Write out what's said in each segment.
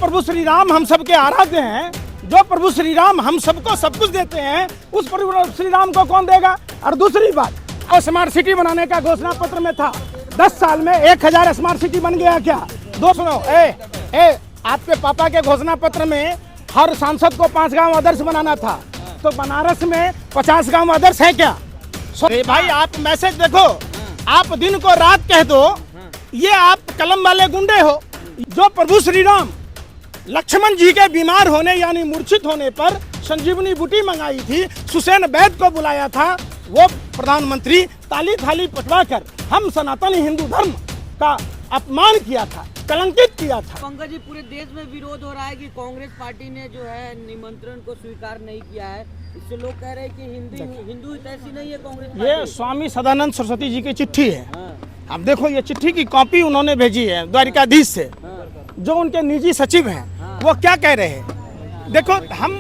प्रभु श्री राम हम सबके आराध्य हैं, जो प्रभु श्री राम हम सबको सब कुछ देते हैं, उस प्रभु श्री राम को कौन देगा। और दूसरी बात, स्मार्ट सिटी बनाने का घोषणा पत्र में था, 10 साल में 1000 स्मार्ट सिटी बन गया क्या? दो सुनो, आपके पापा के घोषणा पत्र में हर सांसद को 5 गांव आदर्श बनाना था, तो बनारस में 50 गांव आदर्श है क्या? अरे भाई आप मैसेज देखो, आप दिन को रात कह दो, ये आप कलम वाले गुंडे हो। जो प्रभु श्री राम लक्ष्मण जी के बीमार होने यानी मूर्छित होने पर संजीवनी बूटी मंगाई थी, सुसैन वैद्य को बुलाया था, वो प्रधानमंत्री ताली थाली पटवा कर हम सनातन हिंदू धर्म का अपमान किया था, कलंकित किया था। पंकज जी, पूरे देश में विरोध हो रहा है कि कांग्रेस पार्टी ने जो है निमंत्रण को स्वीकार नहीं किया है, इससे लोग कह रहे हैं कि हिंदू ऐसी नहीं है कांग्रेस पार्टी। ये स्वामी सदानंद सरस्वती जी की चिट्ठी है। अब देखो, ये चिट्ठी की कॉपी उन्होंने भेजी है द्वारिकाधीश से, जो उनके निजी सचिव हैं, वो क्या कह रहे हैं। देखो, हम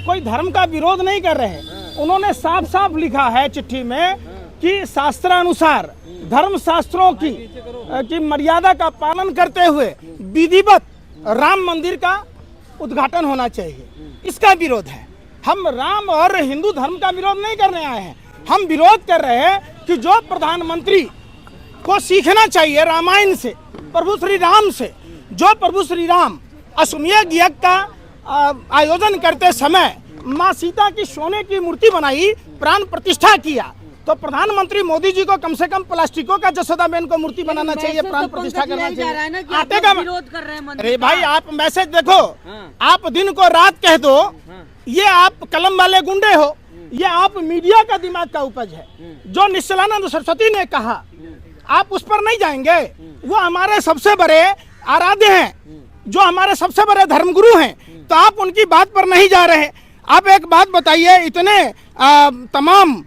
कोई धर्म का विरोध नहीं कर रहे हैं, उन्होंने साफ साफ लिखा है चिट्ठी में कि शास्त्रानुसार धर्म शास्त्रों की मर्यादा का पालन करते हुए विधिवत राम मंदिर का उद्घाटन होना चाहिए, इसका विरोध है। हम राम और हिंदू धर्म का विरोध नहीं करने आए हैं, हम विरोध कर रहे हैं कि जो प्रधानमंत्री को सीखना चाहिए रामायण से, प्रभु श्री राम से, जो प्रभु श्री राम अश्वमेध यज्ञ का आयोजन करते समय माँ सीता की सोने की मूर्ति बनाई, प्राण प्रतिष्ठा किया, तो प्रधानमंत्री मोदी जी को कम से कम प्लास्टिकों का जसोदाबेन को मूर्ति बनाना चाहिए, प्राण प्रतिष्ठा करना चाहिए। आटे का विरोध कर रहे हैं। अरे भाई आप मैसेज देखो, आप दिन को रात कह दो, ये आप कलम वाले गुंडे हो, ये आप मीडिया का दिमाग का उपज है। जो निश्चलानंद सरस्वती ने कहा, आप उस पर नहीं जाएंगे। वो हमारे सबसे बड़े आराध्य हैं, जो हमारे सबसे बड़े धर्मगुरु हैं, तो आप उनकी बात पर नहीं जा रहे। आप एक बात बताइए, इतने तमाम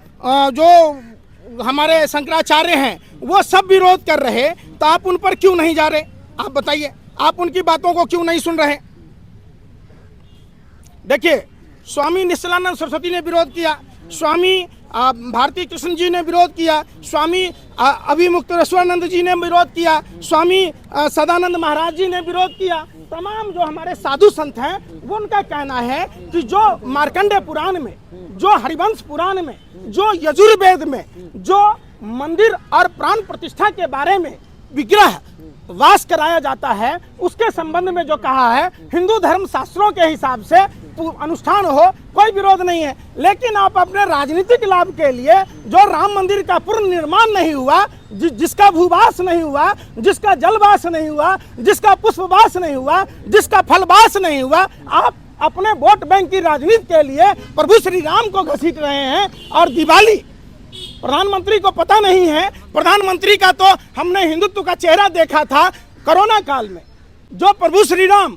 जो हमारे शंकराचार्य हैं वो सब विरोध कर रहे, तो आप उन पर क्यों नहीं जा रहे? आप बताइए, आप उनकी बातों को क्यों नहीं सुन रहे? देखिए, स्वामी निश्चलानंद सरस्वती ने विरोध किया, स्वामी भारती कृष्ण जी ने विरोध किया, स्वामी अभिमुक्तेश्वरानंद जी ने विरोध किया, स्वामी सदानंद महाराज जी ने विरोध किया। तमाम जो हमारे साधु संत हैं, वो उनका कहना है कि जो मार्कंडेय पुराण में, जो हरिवंश पुराण में, जो यजुर्वेद में जो मंदिर और प्राण प्रतिष्ठा के बारे में विग्रह वास कराया जाता है, उसके संबंध में जो कहा है, हिंदू धर्म शास्त्रों के हिसाब से अनुष्ठान हो, कोई विरोध नहीं है। लेकिन आप अपने राजनीतिक लाभ के लिए जो राम मंदिर का पूर्ण निर्माण नहीं हुआ, जिसका भूवास नहीं हुआ, जिसका जलवास नहीं हुआ, जिसका पुष्पवास नहीं हुआ, जिसका फलवास नहीं हुआ, आप अपने वोट बैंक की राजनीति के लिए प्रभु श्री राम को घसीट रहे हैं। और दिवाली प्रधानमंत्री को पता नहीं है, प्रधानमंत्री का तो हमने हिंदुत्व का चेहरा देखा था कोरोना काल में। जो प्रभु श्री राम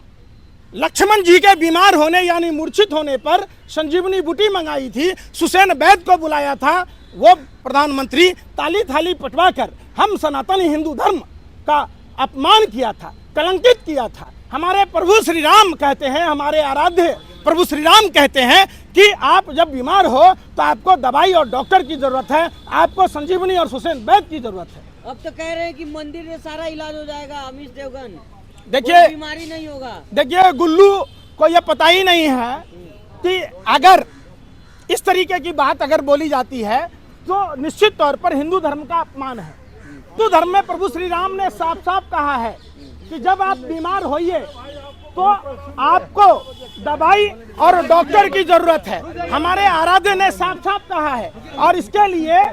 लक्ष्मण जी के बीमार होने यानी मूर्छित होने पर संजीवनी बूटी मंगाई थी, सुसैन वैद्य को बुलाया था, वो प्रधानमंत्री ताली थाली पटवा कर हम सनातन हिंदू धर्म का अपमान किया था, कलंकित किया था। हमारे प्रभु श्री राम कहते हैं, हमारे आराध्य प्रभु श्री राम कहते हैं कि आप जब बीमार हो तो आपको दवाई और डॉक्टर की जरूरत है, आपको संजीवनी और सुसैन वैद्य की जरूरत है। अब तो कह रहे हैं कि मंदिर में सारा इलाज हो जाएगा, अमीश देवगन, देखिए बीमारी नहीं होगा। देखिए, गुल्लू को यह पता ही नहीं है कि अगर इस तरीके की बात अगर बोली जाती है तो निश्चित तौर पर हिंदू धर्म का अपमान है। हिंदू धर्म में प्रभु श्री राम ने साफ साफ कहा है कि जब आप बीमार होइए तो आपको दवाई और डॉक्टर की जरूरत है। हमारे आराध्य ने साफ साफ कहा है, और इसके लिए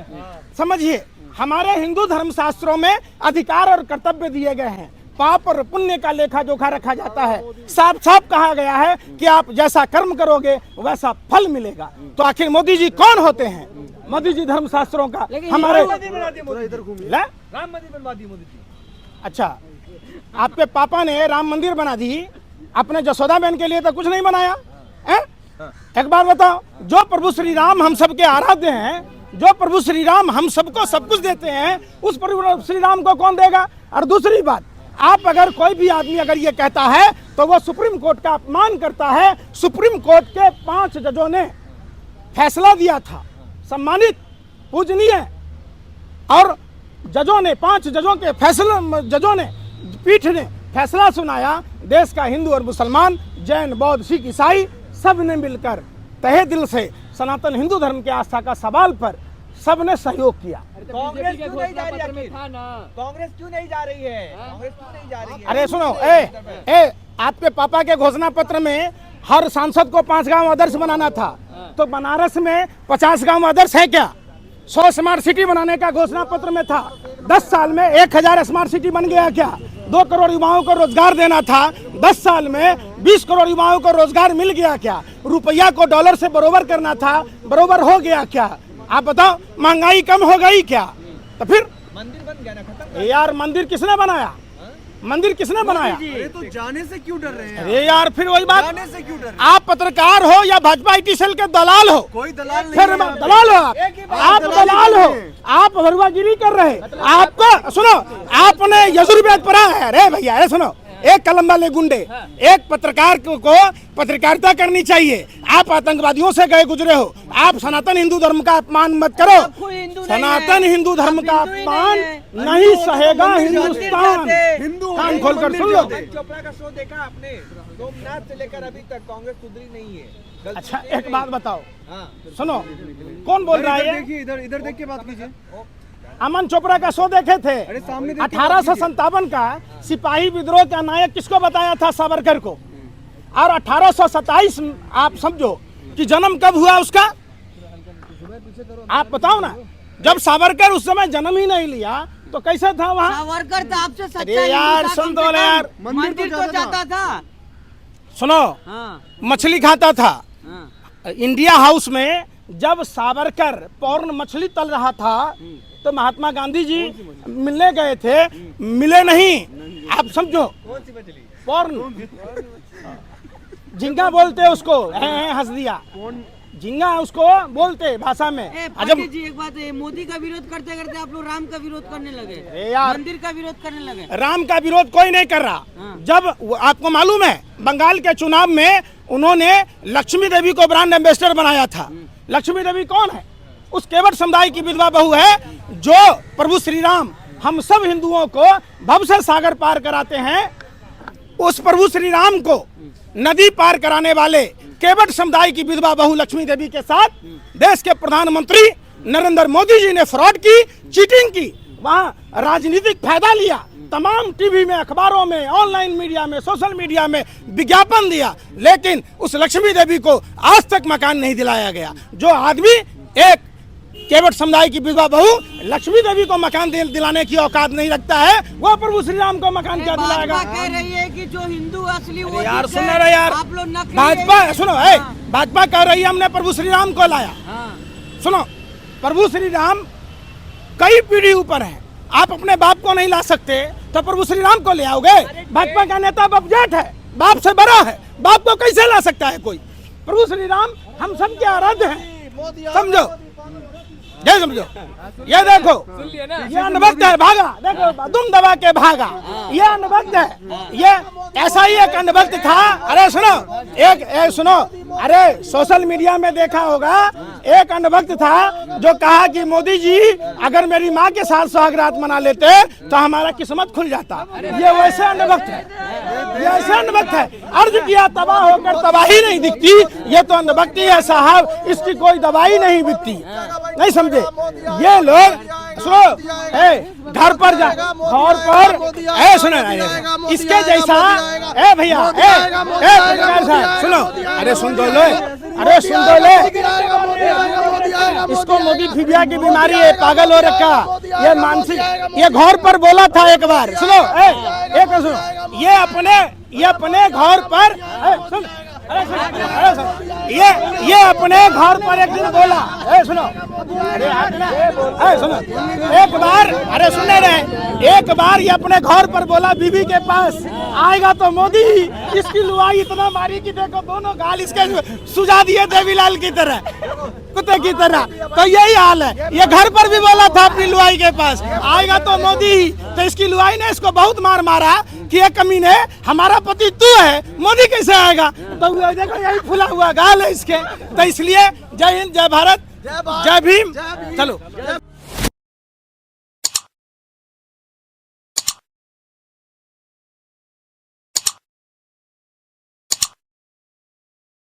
समझिए, हमारे हिंदू धर्म शास्त्रों में अधिकार और कर्तव्य दिए गए हैं, पाप और पुण्य का लेखा जोखा रखा जाता है। साफ साफ कहा गया है कि आप जैसा कर्म करोगे वैसा फल मिलेगा। तो आखिर मोदी जी कौन होते हैं? मोदी जी धर्म शास्त्रों का हमारे राम मंदिर बनवा दी मोदी जी। अच्छा, आपके पापा ने राम मंदिर बना दी, अपने जसोदा बहन के लिए तो कुछ नहीं बनाया है? एक बार बताओ, जो प्रभु श्री राम हम सबके आराध्य हैं, जो प्रभु श्री राम हम सबको सब कुछ देते हैं, उस प्रभु श्री राम को कौन देगा? और दूसरी बात, आप अगर कोई भी आदमी अगर ये कहता है तो वो सुप्रीम कोर्ट का अपमान करता है। सुप्रीम कोर्ट के 5 जजों ने फैसला दिया था, सम्मानित पूजनीय, और जजों ने 5 जजों के फैसले, जजों ने, पीठ ने फैसला सुनाया देश का हिंदू और मुसलमान, जैन, बौद्ध, सिख, ईसाई सब ने मिलकर तहे दिल से सनातन हिंदू धर्म के आस्था का सवाल पर सबने सहयोग किया। कांग्रेस क्यों नहीं जा रही है? कांग्रेस क्यों नहीं जा रही है? कांग्रेस क्यों नहीं जा रही है? अरे सुनो, आपके पापा के घोषणा पत्र में हर सांसद को 5 गांव आदर्श बनाना था, तो बनारस में 50 गांव आदर्श है क्या? 100 स्मार्ट सिटी बनाने का घोषणा पत्र में था, 10 साल में 1000 स्मार्ट सिटी बन गया क्या? 2 करोड़ युवाओं को रोजगार देना था, 10 साल में 20 करोड़ युवाओं को रोजगार मिल गया क्या? रुपया को डॉलर से बरोबर करना था, बरोबर हो गया क्या? आप बताओ, महंगाई कम हो गई क्या? तो फिर मंदिर बन गया ना, खत्म। यार मंदिर किसने बनाया? मंदिर किसने बनाया? अरे तो जाने से क्यों डर रहे हैं? अरे यार फिर वही बात, जाने से क्यों डर रहे हैं? आप पत्रकार हो या भाजपा आईटी सेल के दलाल हो? कोई दलाल नहीं फिर है। दलाल हो आप दलाल हो, आप भरुआगिरी कर रहे। आपको सुनो, आपने यजुर्वेद पढ़ा है? अरे भैया अरे सुनो, एक कलम वाले गुंडे, एक पत्रकार को पत्रकारिता करनी चाहिए। आप आतंकवादियों से गए गुजरे हो, आप सनातन हिंदू धर्म का अपमान मत करो। सनातन हिंदू धर्म का अपमान नहीं सहेगा हिंदुस्तान। कान खोलकर सुन लो। चोपड़ा का शो देखा आपने? सोमनाथ से लेकर अभी तक कांग्रेस सुधरी नहीं है। अच्छा एक बात बताओ, हाँ, सुनो, कौन बोल रहा है? देखिए इधर देख के बात कीजिए। अमन चोपड़ा का शो देखे थे? अरे सामने देखिए। 1857 का सिपाही विद्रोह का नायक किसको बताया था? सावरकर को। और 1827 आप समझो कि जन्म कब हुआ उसका? आप बताओ ना, जब सावरकर उस समय जन्म ही नहीं लिया तो कैसे था वहाँ? सावरकर तो आपसे सच्चा अरे यार सुन दो यार, मंदिर तो जाता था। सुनो, हाँ, मछली खाता था। हाँ। इंडिया हाउस में जब सावरकर पौर्ण मछली तल रहा था तो महात्मा गांधी जी मिलने गए थे, मिले नहीं। आप समझो, कौन सी मछली? पौर्ण झींगा बोलते उसको, हंस दिया। झींगा उसको बोलते भाषा में। पाटिल जी एक बात है, मोदी का विरोध करते करते आप लोग राम का विरोध करने लगे, मंदिर का विरोध करने लगे। राम का विरोध कोई नहीं कर रहा। जब आपको मालूम है बंगाल के चुनाव में उन्होंने लक्ष्मी देवी को ब्रांड एम्बेसडर बनाया था। लक्ष्मी देवी कौन है? उस केवट समुदाय की विधवा बहू है जो प्रभु श्री राम हम सब हिंदुओं को भव से सागर पार कराते हैं। उस प्रभु श्री राम को नदी पार कराने वाले केवट समुदाय की विधवा बहू लक्ष्मी देवी के साथ देश के प्रधानमंत्री नरेंद्र मोदी जी ने फ्रॉड की, चीटिंग की, वहां राजनीतिक फायदा लिया। तमाम टीवी में, अखबारों में, ऑनलाइन मीडिया में, सोशल मीडिया में विज्ञापन दिया, लेकिन उस लक्ष्मी देवी को आज तक मकान नहीं दिलाया गया। जो आदमी एक केवट समुदाय की विधवा बहू लक्ष्मी देवी को मकान दिलाने की औकात नहीं रखता है, वो प्रभु श्री राम को मकान क्या दिलाएगा? भाजपा कह रही है कि जो हिंदू असली वो यार सुन रहे यार, आप लोग नकली भाजपा सुनो, भाजपा कह रही है हमने प्रभु श्री राम को लाया। सुनो, प्रभु श्री राम कई पीढ़ी ऊपर है, आप अपने बाप को नहीं ला सकते तो प्रभु श्री राम को ले आओगे? भाजपा का नेता बापजाट है, बाप से बड़ा है, बाप को कैसे ला सकता है कोई? प्रभु श्री राम हम सब के आराध्य हैं, समझो, ये समझो। ये देखो, ये अनभक्त है, भागा, देखो दुम दबा के भागा, ये अनभक्त है। ये ऐसा ही एक अनभक्त था। अरे सुनो, एक सुनो, अरे सोशल मीडिया में देखा होगा, एक अनभक्त था जो कहा कि मोदी जी अगर मेरी माँ के साथ सुहागरात मना लेते तो हमारा किस्मत खुल जाता। ये वैसे अनभक्त है, ये ऐसे अनभक्त है। अर्ज किया तबाह होकर तबाही नहीं दिखती, ये तो अनभक्ति है साहब, इसकी कोई दवाई नहीं बिकती। नहीं समझे? ये लोग सुनो, घर पर जा, घर पर सुनो, इसके जैसा भैया सुनो, अरे सुन दो लो, अरे सुन दो लो, इसको मोदी फिबिया की बीमारी है, पागल हो रखा, ये मानसिक, ये घर पर बोला था एक बार। सुनो, एक सुनो, ये अपने घर पर सुन, ये अपने घर पर एक दिन बोला, सुनो, सुनो, एक बार, अरे सुने रहे, एक बार ये अपने घर पर बोला बीबी के पास आएगा तो मोदी, इसकी लुआई इतना मारी कि देखो दोनों गाल इसके सुझा दिए देवीलाल की तरह, कुत्ते की तरह। तो यही हाल है, ये घर पर भी बोला था अपनी लुआई के पास आएगा तो मोदी, तो इसकी लुआई ने इसको बहुत मार मारा कि ये कमीने हमारा पति तू है, मोदी कैसे आएगा? तो देखो यही फुला हुआ गाल है इसके। तो इसलिए जय हिंद, जय भारत, जय भीम, चलो।